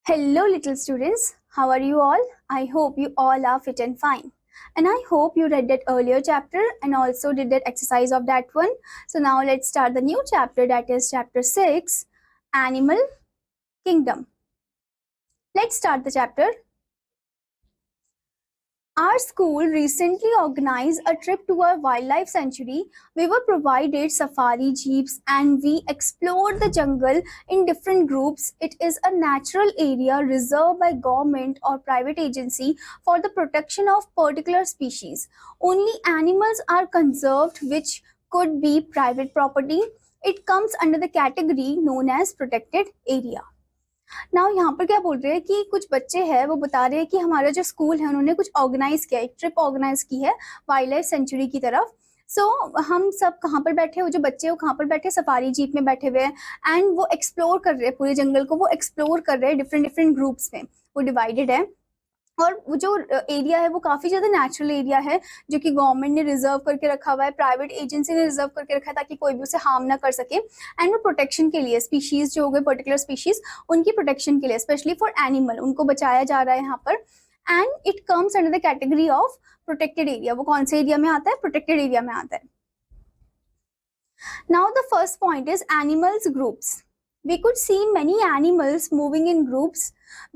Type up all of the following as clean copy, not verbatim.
Hello, little students. How are you all? I hope you all are fit and fine. And I hope you read that earlier chapter and also did that exercise of that one. So now let's start the new chapter, that is chapter 6, Animal Kingdom. Let's start the chapter. Our school recently organized a trip to a wildlife sanctuary. We were provided safari jeeps and we explored the jungle in different groups. It is a natural area reserved by government or private agency for the protection of particular species. Only animals are conserved which could be private property. It comes under the category known as protected area. Now यहाँ पर क्या बोल रहे हैं कि कुछ बच्चे हैं वो बता रहे हैं कि हमारा जो स्कूल है उन्होंने कुछ ऑर्गेनाइज किया, एक ट्रिप ऑर्गेनाइज की है वाइल्ड लाइफ सेंचुरी की तरफ. हम सब कहाँ पर बैठे, वो जो बच्चे वो कहाँ पर बैठे, सफारी जीप में बैठे हुए हैं एंड वो एक्सप्लोर कर रहे हैं पूरे जंगल को. वो एक्सप्लोर कर रहे हैं डिफरेंट डिफरेंट ग्रुप्स में, वो डिवाइडेड है. और वो जो एरिया है वो काफी ज्यादा नेचुरल एरिया है जो कि गवर्नमेंट ने रिजर्व करके रखा हुआ है, प्राइवेट एजेंसी ने रिजर्व करके रखा है ताकि कोई भी उसे हार्म ना कर सके. एंड वो प्रोटेक्शन के लिए, स्पीशीज जो हो गए पर्टिकुलर स्पीशीज, उनकी प्रोटेक्शन के लिए, स्पेशली फॉर एनिमल, उनको बचाया जा रहा है यहाँ पर. And it comes under the category of protected area. वो कौन से एरिया में आता है? प्रोटेक्टेड एरिया में आता है. Now the first point is animals groups. We could see many animals moving in groups.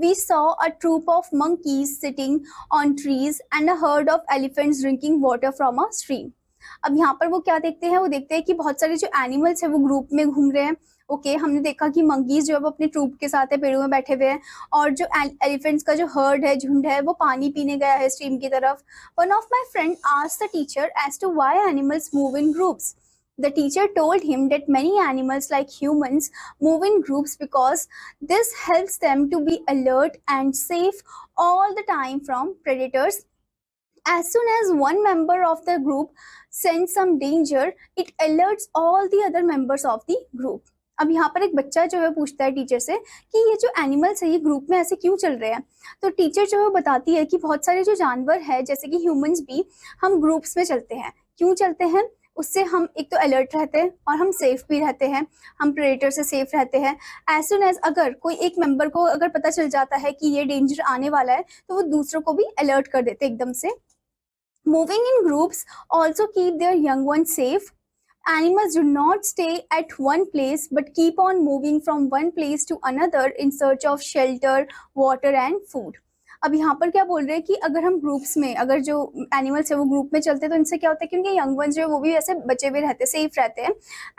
We saw a troop of monkeys sitting on trees and a herd of elephants drinking water from a stream. अब यहाँ पर वो क्या देखते हैं? वो देखते हैं कि बहुत सारे जो एनिमल्स है वो ग्रुप में घूम रहे हैं. ओके, हमने देखा कि मंकीज जो है वो अपने ट्रूप के साथ है, पेड़ों में बैठे हुए हैं, और जो एलिफेंट्स का जो हर्ड है, झुंड है, वो पानी पीने गया है स्ट्रीम की तरफ. One of my friend asked the teacher as to why animals move in groups. The teacher told him that many animals like humans move in groups because this helps them to be alert and safe all the time from predators. As soon as one member of the group senses some danger, it alerts all the other members of the group. अब यहाँ पर एक बच्चा जो है पूछता है teacher से कि ये जो एनिमल्स है ये ग्रुप में ऐसे क्यों चल रहे हैं. तो टीचर जो है बताती है कि बहुत सारे जो जानवर है जैसे कि ह्यूमंस भी, हम ग्रुप्स में चलते हैं. क्यों चलते हैं? उससे हम एक तो अलर्ट रहते हैं और हम सेफ भी रहते हैं, हम प्रेडेटर से सेफ रहते हैं. एज सुन एज अगर कोई एक मेंबर को अगर पता चल जाता है कि ये डेंजर आने वाला है तो वो दूसरों को भी अलर्ट कर देते हैं एकदम से. Moving in groups also keep their young one safe. Animals do not stay at one place but keep on moving from one place to another in search of shelter, water and food. अब यहाँ पर क्या बोल रहे हैं कि अगर हम ग्रुप्स में, अगर जो एनिमल्स है वो ग्रुप में चलते हैं तो इनसे क्या होता है कि उनके यंग वंस जो है वो भी ऐसे बचे हुए रहते हैं, सेफ रहते हैं.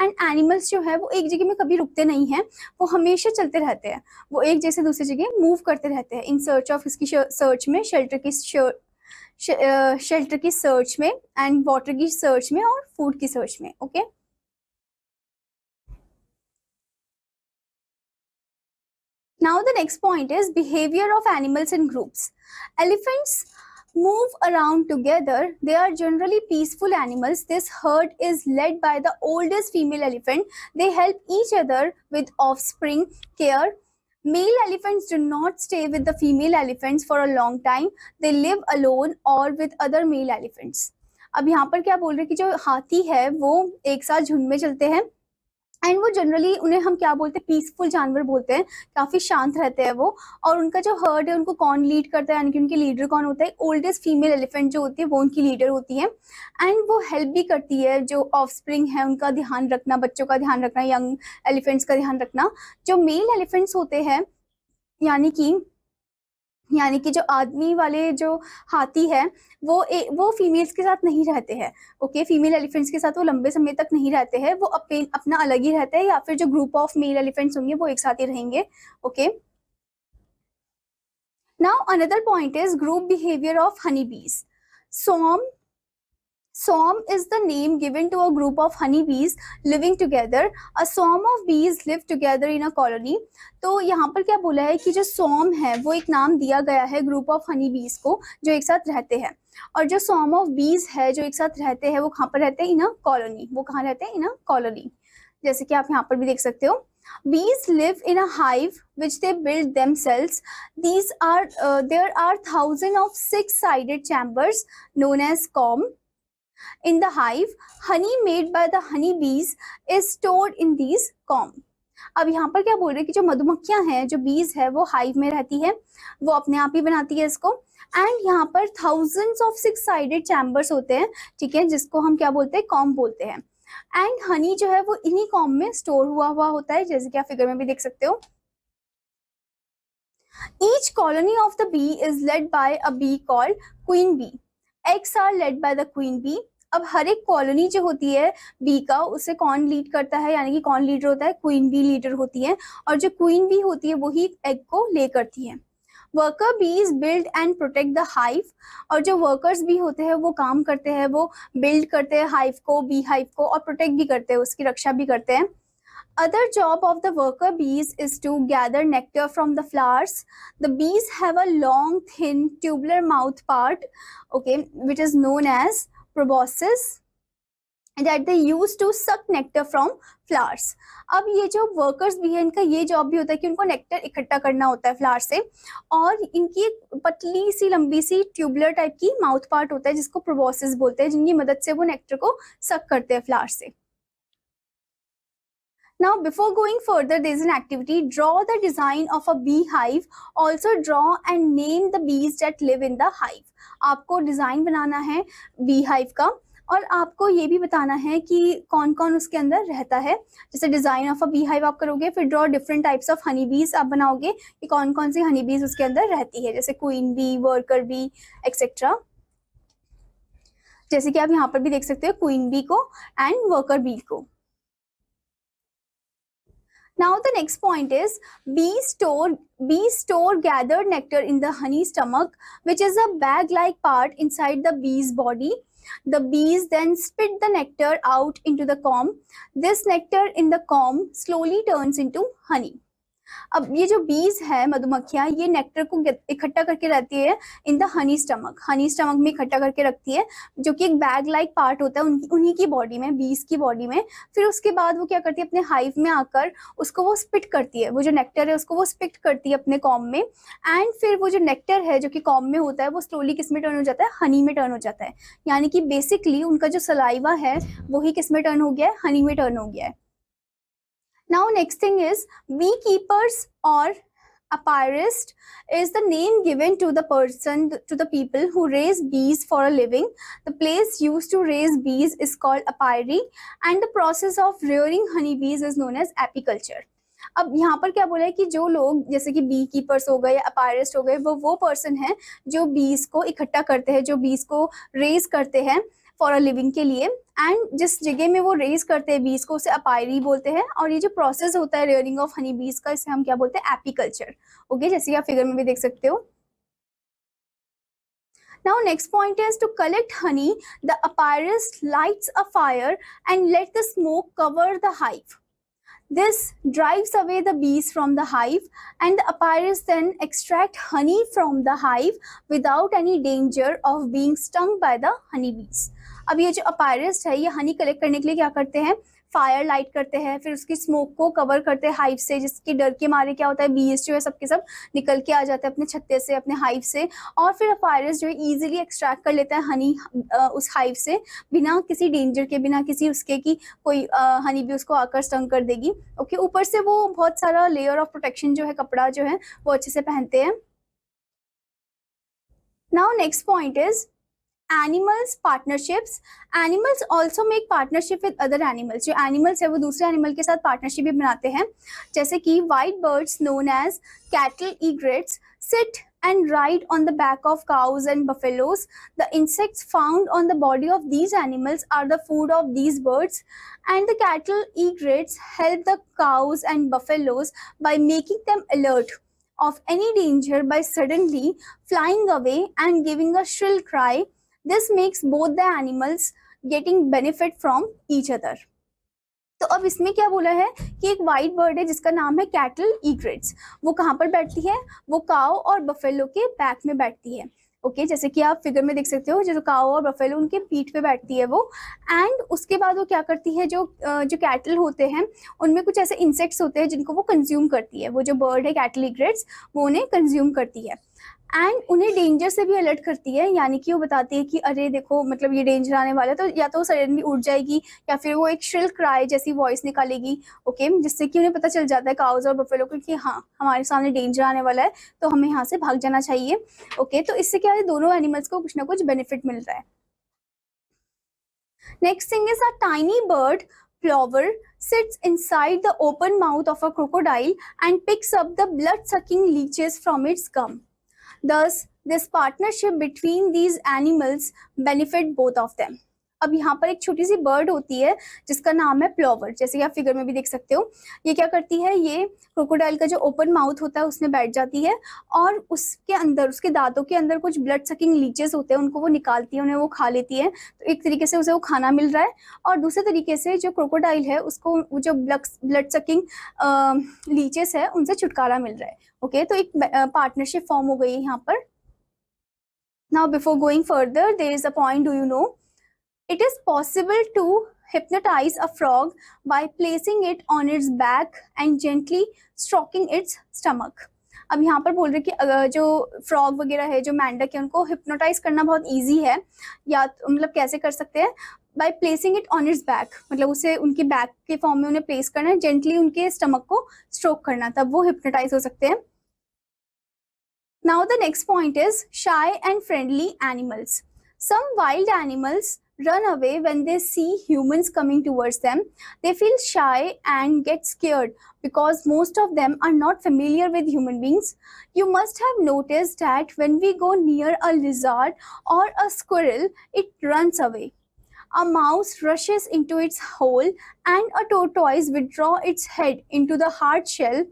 एंड एनिमल्स जो है वो एक जगह में कभी रुकते नहीं हैं, वो हमेशा चलते रहते हैं, वो एक जगह से दूसरी जगह मूव करते रहते हैं इन सर्च ऑफ, इसकी सर्च में, शेल्टर की सर्च में, एंड वाटर की सर्च में, और फूड की सर्च में. Okay, now the next point is behavior of animals in groups. Elephants move around together. They are generally peaceful animals. This herd is led by the oldest female elephant. They help each other with offspring care. Male elephants do not stay with the female elephants for a long time. They live alone or with other male elephants. अब यहाँ पर क्या बोल रहे हैं कि जो हाथी है वो एक साथ झुंड में चलते हैं एंड वो जनरली, उन्हें हम क्या बोलते हैं? पीसफुल जानवर बोलते हैं, काफी शांत रहते हैं वो. और उनका जो हर्ड है उनको कौन लीड करता है, यानी कि उनकी लीडर कौन होता है? ओल्डेस्ट फीमेल एलिफेंट जो होती है वो उनकी लीडर होती है. एंड वो हेल्प भी करती है जो ऑफस्प्रिंग है उनका ध्यान रखना, बच्चों का ध्यान रखना, यंग एलिफेंट्स का ध्यान रखना. जो मेल एलिफेंट्स होते हैं, यानी कि जो आदमी वाले जो हाथी है वो फीमेल्स के साथ नहीं रहते हैं. ओके, फीमेल एलिफेंट्स के साथ वो लंबे समय तक नहीं रहते हैं, वो अपना अलग ही रहते हैं, या फिर जो ग्रुप ऑफ मेल एलिफेंट्स होंगे वो एक साथ ही रहेंगे. Okay, now another point is group behaviour of honey बीज. Swarm is the name given to a group of honeybees living together. A swarm of bees live together in a colony. तो यहाँ पर क्या बोला है कि जो swarm है वो एक नाम दिया गया है ग्रुप ऑफ honeybees को जो एक साथ रहते हैं. और जो swarm of bees है जो एक साथ रहते हैं वो कहाँ पर रहते हैं? इन अ कॉलोनी. वो कहाँ रहते हैं? इन अ कॉलोनी. जैसे कि आप यहाँ पर भी देख सकते हो. Bees live in a hive which they build themselves. There are thousands of six-sided chambers known as comb. In the hive, honey made by the honeybees is stored in these comb. अब यहाँ पर क्या बोल रहे हैं कि जो मधुमक्खियां हैं, जो बीज है, वो हाइव में रहती है, वो अपने आप ही बनाती है इसको। एंड यहाँ पर thousands of six sided chambers होते हैं, ठीक है, जिसको हम क्या बोलते हैं, कॉम्ब बोलते हैं। एंड हनी जो है वो इन्हीं कॉम्ब में स्टोर हुआ होता है, जैसे कि आप फिगर में भी देख सकते हो। Each colony of the bee is led by a bee called queen bee. Eggs are led by the queen bee. अब हर एक कॉलोनी जो होती है बी का, उसे कौन लीड करता है, यानी कि कौन लीडर होता है, क्वीन बी लीडर होती है, और जो क्वीन बी होती है वही एग को ले करती है। वर्कर बीज build and protect the hive, और जो वर्कर्स भी होते हैं वो काम करते हैं, वो बिल्ड करते हैं हाइव को, बी हाइव को, और प्रोटेक्ट भी करते हैं, उसकी रक्षा भी करते हैं। Other job of the worker bees is to gather nectar from the flowers. The bees have a long, thin, tubular mouth part, okay, which is known as proboscis, that they use to suck nectar from flowers. अब ये जो workers भी है, इनका ये job भी होता है कि उनको नेक्टर इकट्ठा करना होता है फ्लावर से, और इनकी एक पतली सी लंबी सी ट्यूबुलर टाइप की माउथ पार्ट होता है जिसको प्रोबॉसिस बोलते हैं, जिनकी मदद से वो नेक्टर को सक करते हैं फ्लावर से। Now, before going further, there is an activity. Draw the design of a beehive. Also, draw and name the bees that live in the hive. आपको डिजाइन बनाना है beehive का, और आपको ये भी बताना है कि कौन कौन उसके अंदर रहता है। जैसे डिजाइन ऑफ अ beehive आप करोगे, फिर draw different types of honey बीज आप बनाओगे कि कौन कौन सी हनी बीज उसके अंदर रहती है, जैसे queen bee, worker bee, etcetera. जैसे कि आप यहाँ पर भी देख सकते हो क्वीन बी को एंड वर्कर बी को। Now the next point is bees store gathered nectar in the honey stomach, which is a bag-like part inside the bee's body. The bees then spit the nectar out into the comb. This nectar in the comb slowly turns into honey. अब ये जो बीज है, मधुमक्खियां, ये nectar को इकट्ठा करके रहती है इन द हनी स्टमक में इकट्ठा करके रखती है, जो कि एक बैग लाइक पार्ट होता है उन्हीं की बॉडी में, बीज की बॉडी में। फिर उसके बाद वो क्या करती है, अपने हाइव में आकर उसको वो स्पिट करती है, वो जो नेक्टर है उसको वो स्पिट करती है अपने कॉम में। एंड फिर वो जो नेक्टर है जो कि कॉम में होता है, वो स्लोली किस में टर्न हो जाता है, हनी में टर्न हो जाता है। यानी कि बेसिकली उनका जो सलाइवा है वही किस में टर्न हो गया है, हनी में टर्न हो गया है। Now next thing is beekeepers or apiarist is the name given to the people who raise bees for a living. The place used to raise bees is called apiary, and the process of rearing honey bees is known as apiculture. अब यहाँ पर क्या बोला है कि जो लोग जैसे कि बी कीपर्स हो गए या अपायरिस्ट हो गए, वो पर्सन है जो बीज को इकट्ठा करते हैं, जो बीज को रेज करते हैं फॉर अ लिविंग के लिए। एंड जिस जगह में वो रेज करते हैं बीज को, उसे अपायरी बोलते हैं। और ये जो प्रोसेस होता है रेयरिंग ऑफ हनी बीज का, इसे हम क्या बोलते हैं, एपीकल्चर। ओके, जैसे कि आप फिगर में भी देख सकते हो। Now next point is to collect honey. The apiarist lights a fire and let the smoke cover the hive. This drives away the bees from the hive, and the apiarists then extract honey from the hive without any danger of being stung by the honey bees. अब ये जो अपायरिस्ट है, ये Honey collect करने के लिए क्या करते हैं, फायर लाइट करते हैं, फिर उसकी स्मोक को कवर करते हैं हाइव से, जिसके डर के मारे क्या होता है, बीज जो है सबके सब निकल के आ जाते हैं अपने छत्ते से, अपने हाइव से। और फिर अपायरिस्ट जो है इजीली एक्सट्रैक्ट कर लेता है हनी उस हाइव से, बिना किसी डेंजर के, बिना किसी उसके कि कोई हनी भी उसको आकर स्टंग कर देगी। ओके, ऊपर से वो बहुत सारा लेयर ऑफ प्रोटेक्शन जो है, कपड़ा जो है वो अच्छे से पहनते हैं। Now next point is animals partnerships. Animals also make partnership with other animals. जो एनिमल्स है वो दूसरे एनिमल के साथ पार्टनरशिप भी बनाते हैं, जैसे कि white birds known as cattle egrets sit and ride on the back of cows and buffaloes. The insects found on the body of these animals are the food of these birds, and the cattle egrets help the cows and buffaloes by making them alert of any danger by suddenly flying away and giving a shrill cry. This makes both the animals getting benefit from each other. तो अब इसमें क्या बोला है कि एक white bird है जिसका नाम है कैटल egrets। वो कहाँ पर बैठती है, वो काऊ और बफेलो के बैक में बैठती है। ओके, जैसे कि आप फिगर में देख सकते हो, जो काऊ और बफेलो उनके पीठ पे बैठती है वो। एंड उसके बाद वो क्या करती है, जो कैटल होते हैं उनमें कुछ ऐसे इंसेक्ट्स होते हैं जिनको वो कंज्यूम करती है। वो जो बर्ड है कैटल egrets, वो उन्हें कंज्यूम करती है। एंड उन्हें डेंजर से भी अलर्ट करती है, यानी कि वो बताती है कि अरे देखो मतलब ये डेंजर आने वाला है, तो या तो सडनली उठ जाएगी या फिर वो एक श्रिल क्राई जैसी वॉइस निकालेगी, ओके, जिससे कि उन्हें पता चल जाता है काउज और बफेलो को कि हाँ हमारे सामने डेंजर आने वाला है, तो हमें यहाँ से भाग जाना चाहिए। ओके, तो इससे क्या है, दोनों एनिमल्स को कुछ ना कुछ बेनिफिट मिल रहा है। Next thing is a tiny bird, plover, sits inside the open mouth of a crocodile and picks up the blood-sucking leeches from its gum. Thus, this partnership between these animals benefit both of them. अब यहाँ पर एक छोटी सी bird होती है जिसका नाम है प्लोवर, जैसे कि आप फिगर में भी देख सकते हो। ये क्या करती है, ये क्रोकोडाइल का जो ओपन माउथ होता है उसमें बैठ जाती है और उसके अंदर, उसके दांतों के अंदर कुछ ब्लड सकिंग लीचेस होते हैं, उनको वो निकालती है, उन्हें वो खा लेती है। तो एक तरीके से उसे वो खाना मिल रहा है, और दूसरे तरीके से जो क्रोकोडाइल है उसको जो ब्लड सकिंग लीचेस है उनसे छुटकारा मिल रहा है। ओके, तो एक पार्टनरशिप फॉर्म हो गई है यहाँ पर। Now before going further, there is a point, do you know? It is possible to hypnotize a frog by placing it on its back and gently stroking its stomach. अब यहाँ पर बोल रहे कि जो फ्रॉग वगैरह है, जो मेंढक है, उनको हिप्नोटाइज करना बहुत इजी है, या मतलब कैसे कर सकते हैं, by placing it on it's back, मतलब उसे उनकी बैक के फॉर्म में उन्हें प्लेस करना है, जेंटली उनके स्टमक को स्ट्रोक करना, तब वो हिप्नोटाइज हो सकते हैं। Now the next point is shy and friendly animals. Some wild animals run away when they see humans coming towards them. They feel shy and get scared because most of them are not familiar with human beings. You must have noticed that when we go near a lizard or a squirrel, it runs away. A mouse rushes into its hole and a tortoise withdraws its head into the hard shell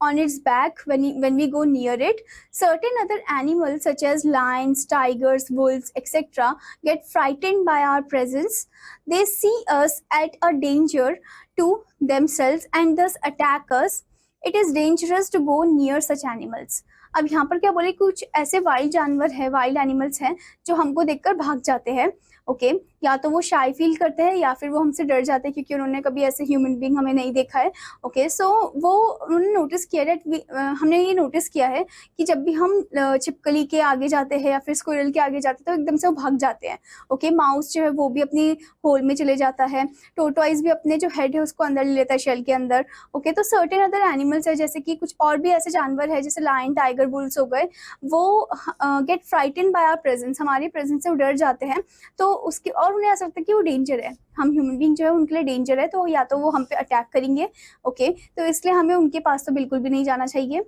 on its back when we go near it. Certain other animals such as lions, tigers, wolves, etc. get frightened by our presence. They see us at a danger to themselves and thus attack us. It is dangerous to go near such animals. अब यहाँ पर क्या बोले, कुछ ऐसे wild जानवर है, wild animals हैं जो हमको देखकर भाग जाते हैं। ओके, या तो वो शाय फील करते हैं या फिर वो हमसे डर जाते हैं क्योंकि उन्होंने कभी ऐसे ह्यूमन बीइंग हमें नहीं देखा है। ओके, सो वो उन्होंने नोटिस किया है, हमने ये नोटिस किया है कि जब भी हम छिपकली के आगे जाते हैं या फिर स्क्विरल के आगे जाते हैं तो एकदम से वो भाग जाते हैं। ओके, माउस जो है वो भी अपनी होल में चले जाता है, टोर्टोइस भी अपने जो हेड है उसको अंदर ले लेता है शेल के अंदर। ओके, तो सर्टेन अदर एनिमल्स है, जैसे कि कुछ और भी ऐसे जानवर है जैसे लायन, टाइगर, बुल्स हो गए, वो get frighten by our presence, हमारे प्रेजेंस से वो डर जाते हैं, तो उसके और उन्हें ऐसा लगता है कि वो डेंजर है, हम ह्यूमन बीइंग जो है उनके लिए डेंजर है, तो या तो वो हम पे अटैक करेंगे। ओके, तो इसलिए हमें उनके पास तो बिल्कुल भी नहीं जाना चाहिए।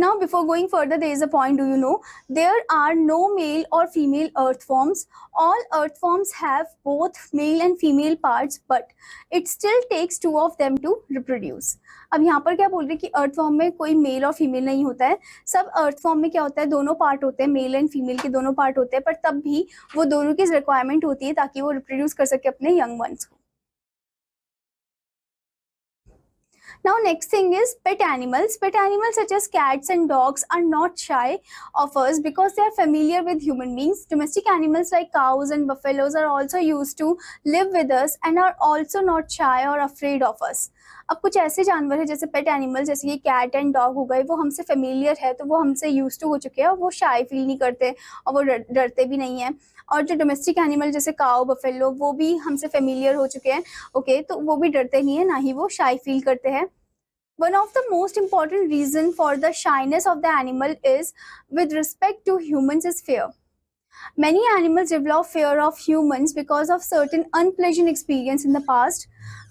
Now before going further, there is a point, do you know, there are no male or female earthworms. All earthworms have both male and female parts, but it still takes two of them to reproduce. अब यहाँ पर क्या बोल रहे हैं कि earthworm में कोई मेल और फीमेल नहीं होता है, सब अर्थवॉर्म में क्या होता है, दोनों पार्ट होते हैं, मेल एंड फीमेल के दोनों पार्ट होते हैं, पर तब भी वो दोनों की रिक्वायरमेंट होती है ताकि वो रिप्रोड्यूस कर सके अपने यंग वंस को। Now next thing is pet animals. Pet animals such as cats and dogs are not shy of us because they are familiar with human beings. Domestic animals like cows and buffaloes are also used to live with us and are also not shy or afraid of us. अब कुछ ऐसे जानवर है जैसे pet animal, जैसे कि cat and dog हो गए, वो हमसे फेमिलियर है, तो वो हमसे यूज टू हो चुके हैं और वो शाय फील नहीं करते और वो डरते भी नहीं है। और जो डोमेस्टिक एनिमल जैसे काऊ, बफेलो, वो भी हमसे फेमिलियर हो चुके हैं। ओके, तो वो भी डरते नहीं है, ना ही वो शाय फील करते हैं। One of the most important reason for the shyness of the animal is with respect to humans is fear. Many animals develop fear of humans because of certain unpleasant experience in the past.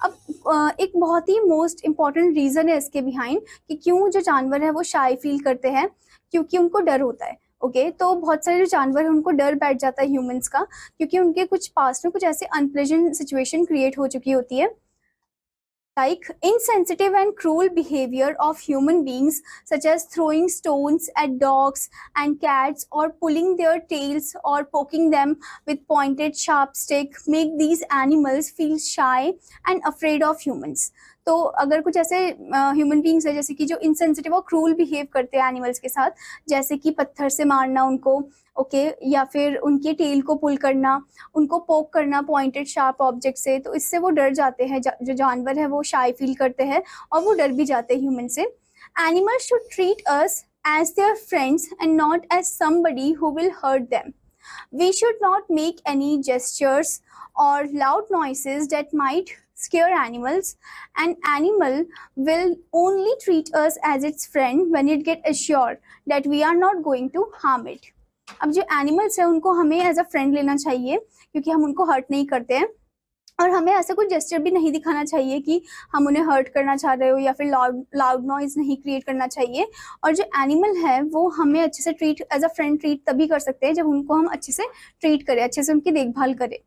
अब एक बहुत ही most important reason है इसके behind कि क्यों जो जानवर है वो शाय फील करते हैं, क्योंकि उनको डर होता है। ओके, तो बहुत सारे जो जानवर है उनको डर बैठ जाता है ह्यूमंस का, क्योंकि उनके कुछ पास्ट में कुछ ऐसे अनप्लेजेंट सिचुएशन क्रिएट हो चुकी होती है, like insensitive and cruel behavior of human beings such as throwing stones at dogs and cats or pulling their tails or poking them with pointed sharp stick make these animals feel shy and afraid of humans. तो अगर कुछ ऐसे human beings है जैसे कि जो insensitive और cruel behave करते हैं एनिमल्स के साथ, जैसे कि पत्थर से मारना उनको, ओके, या फिर उनके टेल को पुल करना, उनको पोक करना पॉइंटेड शार्प ऑब्जेक्ट से, तो इससे वो डर जाते हैं, जो जानवर है वो शाई फील करते हैं और वो डर भी जाते हैं ह्यूमन से. Animals should treat us as their friends and not as somebody who will hurt them. We should not make any gestures or loud noises that might scare animals. An animal will only treat us as its friend when it gets assured that we are not going to harm it. अब जो animals है उनको हमें as a friend लेना चाहिए क्योंकि हम उनको हर्ट नहीं करते हैं, और हमें ऐसा कुछ जेस्चर भी नहीं दिखाना चाहिए कि हम उन्हें हर्ट करना चाह रहे हो, या फिर लाउड नॉइज नहीं क्रिएट करना चाहिए. और जो एनिमल है वो हमें अच्छे से treat as a friend treat तभी कर सकते हैं जब उनको हम अच्छे से ट्रीट करें, अच्छे से उनकी देखभाल करें.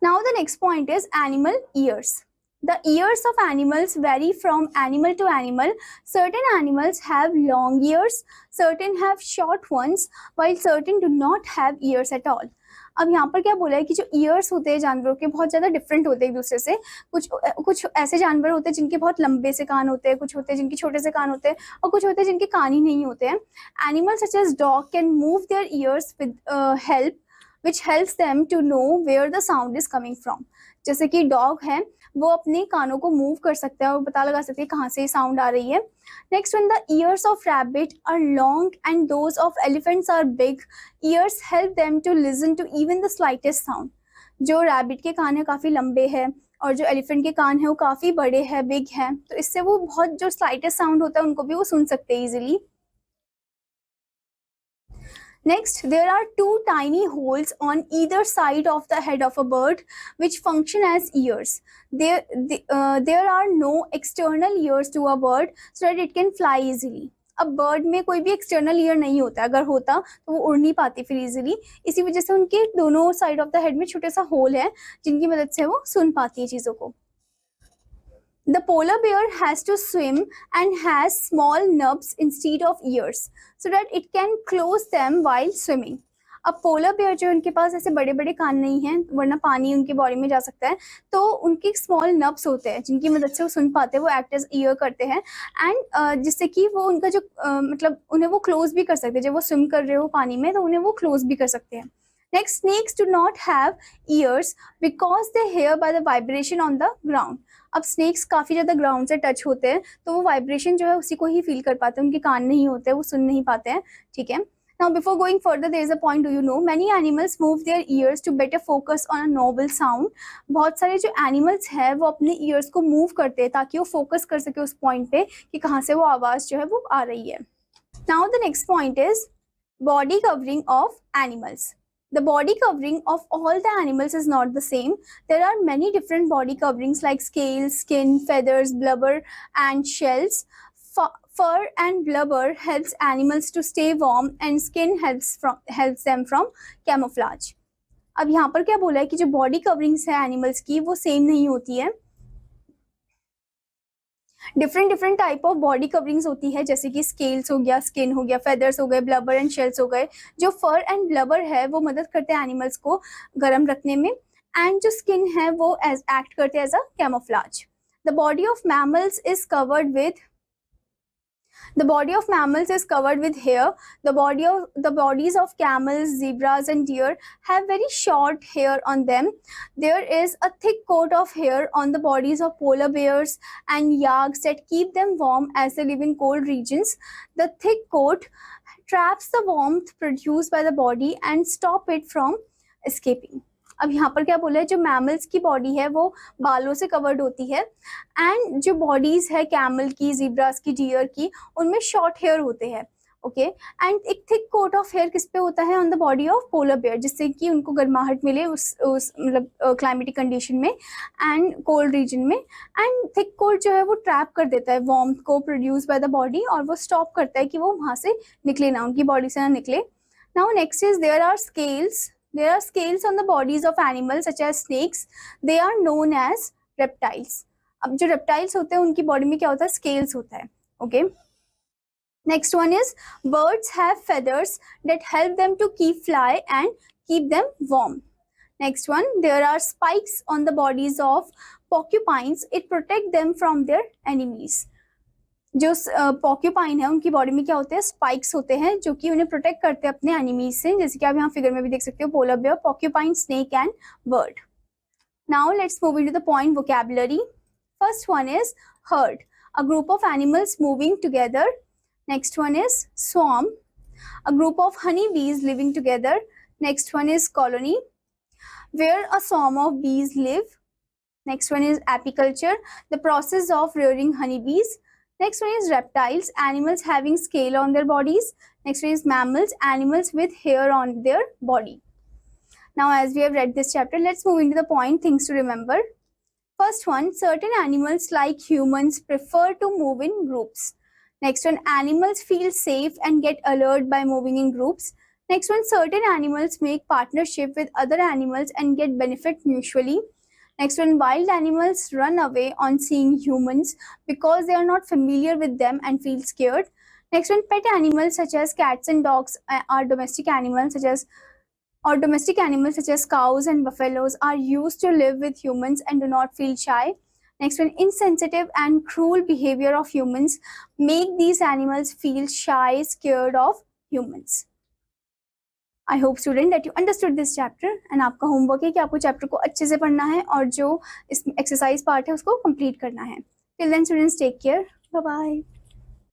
Now the next point is animal ears. The ears of animals vary from animal to animal. Certain animals have long ears, certain have short ones, while certain do not have ears at all. अब यहाँ पर क्या बोला है कि जो years होते हैं जानवरों के बहुत ज़्यादा डिफरेंट होते हैं एक दूसरे से. कुछ ऐसे जानवर होते हैं जिनके बहुत लंबे से कान होते हैं, कुछ होते हैं जिनके छोटे से कान होते हैं, और कुछ होते हैं जिनके कान ही नहीं होते हैं. Animals such as dog can move their ears with help which helps them to know where the sound is coming from. जैसे कि डॉग है वो अपने कानों को मूव कर सकता है और पता लगा सकते हैं कहाँ से साउंड आ रही है. Next, when the ears of rabbit are long and those of elephants are big, ears help them to listen to even the slightest sound. जो रैबिट के कान है काफ़ी लंबे हैं और जो एलिफेंट के कान है वो काफ़ी बड़े हैं, बिग हैं, तो इससे वो बहुत जो स्लाइटेस्ट साउंड होता है उनको भी वो सुन सकते हैं easily. Next, there are two tiny holes on either side of the head of a bird which function as ears. There are no external ears to a bird so that it can fly easily. अब bird में कोई भी external ear नहीं होता, अगर होता तो वो उड़ नहीं पाती फिर इजीली. इसी वजह से उनके दोनों साइड ऑफ द हेड में छोटे सा होल है जिनकी मदद से वो सुन पाती है चीज़ों को. The polar bear has to swim and has small nubs instead of ears so that it can close them while swimming. अब पोलर बेयर जो उनके पास ऐसे बड़े बड़े कान नहीं हैं वरना पानी उनकी बॉडी में जा सकता है, तो उनके स्मॉल नब्स होते हैं जिनकी मदद से वो सुन पाते हैं, वो एक्ट एज ईयर करते हैं, एंड जिससे कि वो उनका जो मतलब उन्हें वो क्लोज भी कर सकते हैं. जब वो स्विम कर रहे हो पानी में तो उन्हें वो क्लोज भी कर सकते हैं. Next, snakes do not have ears because they hear by the vibration on the ground. अब स्नेक्स काफ़ी ज़्यादा ग्राउंड से टच होते हैं तो वो वाइब्रेशन जो है उसी को ही फील कर पाते हैं, उनके कान नहीं होते, वो सुन नहीं पाते हैं. ठीक है. Now before going further there is a point. Do you know many animals move their ears to better focus on a novel sound. बहुत सारे जो एनिमल्स हैं वो अपने ईयर्स को मूव करते हैं ताकि वो फोकस कर सके उस पॉइंट पे कि कहाँ से वो आवाज़ जो है वो आ रही है. Now the next point is body covering of animals. The body covering of all the animals is not the same. There are many different body coverings like scales, skin, feathers, blubber and shells. Fur and blubber helps animals to stay warm and skin helps them from camouflage. अब यहाँ पर क्या बोला है कि जो body coverings है animals की वो सेम नहीं होती है. Different type of body coverings होती है, जैसे कि स्केल्स हो गया, स्किन हो गया, फेदर्स हो गए, ब्लबर एंड शेल्स हो गए. जो फर एंड ब्लबर है वो मदद करते हैं एनिमल्स को गर्म रखने में, एंड जो स्किन है वो एक्ट करते हैं as a camouflage. The body of mammals is covered with The body of mammals is covered with hair. The bodies of camels, zebras and deer have very short hair on them. There is a thick coat of hair on the bodies of polar bears and yaks that keep them warm as they live in cold regions. The thick coat traps the warmth produced by the body and stop it from escaping. अब यहाँ पर क्या बोला है, जो mammals की body है वो बालों से कवर्ड होती है, एंड जो बॉडीज है कैमल की, जीब्रास की, डियर की, उनमें शॉर्ट हेयर होते हैं. ओके, एंड एक थिक कोट ऑफ हेयर किस पे होता है, on the body of polar bear, जिससे कि उनको गर्माहट मिले उस मतलब क्लाइमेटिक कंडीशन में एंड कोल्ड रीजन में. एंड थिक कोट जो है वो ट्रैप कर देता है वार्मथ को प्रोड्यूस बाय द बॉडी, और वो स्टॉप करता है कि वो वहाँ से निकले ना, उनकी बॉडी से ना निकले. Now next is there are scales. There are scales on the bodies of animals such as snakes. They are known as reptiles. अब जो reptiles होते हैं उनकी बॉडी में क्या होता है, scales होता है. Okay. Next one is birds have feathers that help them to keep fly and keep them warm. Next one, there are spikes on the bodies of porcupines. It protect them from their enemies. जो porcupine है उनकी body में क्या होते हैं, spikes होते हैं जो कि उन्हें प्रोटेक्ट करते हैं अपने एनिमीज से, जैसे कि आप यहाँ फिगर में भी देख सकते हो, polar bear, porcupine, snake and bird. Now let's move into the point vocabulary. First one is herd, a group of animals moving together. Next one is swarm, a group of honeybees living together. Next one is colony, where a swarm of bees live. Next one is apiculture, the process of rearing honeybees. Next one is reptiles, animals having scale on their bodies. Next one is mammals, animals with hair on their body. Now as we have read this chapter, let's move into the point things to remember. First one, certain animals like humans prefer to move in groups. Next one, animals feel safe and get alert by moving in groups. Next one, certain animals make partnership with other animals and get benefit mutually. Next one, wild animals run away on seeing humans because they are not familiar with them and feel scared. Next one, pet animals such as cats and dogs are domestic animals such as cows and buffaloes are used to live with humans and do not feel shy. Next one, insensitive and cruel behavior of humans make these animals feel shy, scared of humans. I hope student that you understood this chapter, and आपका homework है कि आपको chapter को अच्छे से पढ़ना है और जो इस exercise part है उसको complete करना है. Till then students, take care. Bye bye.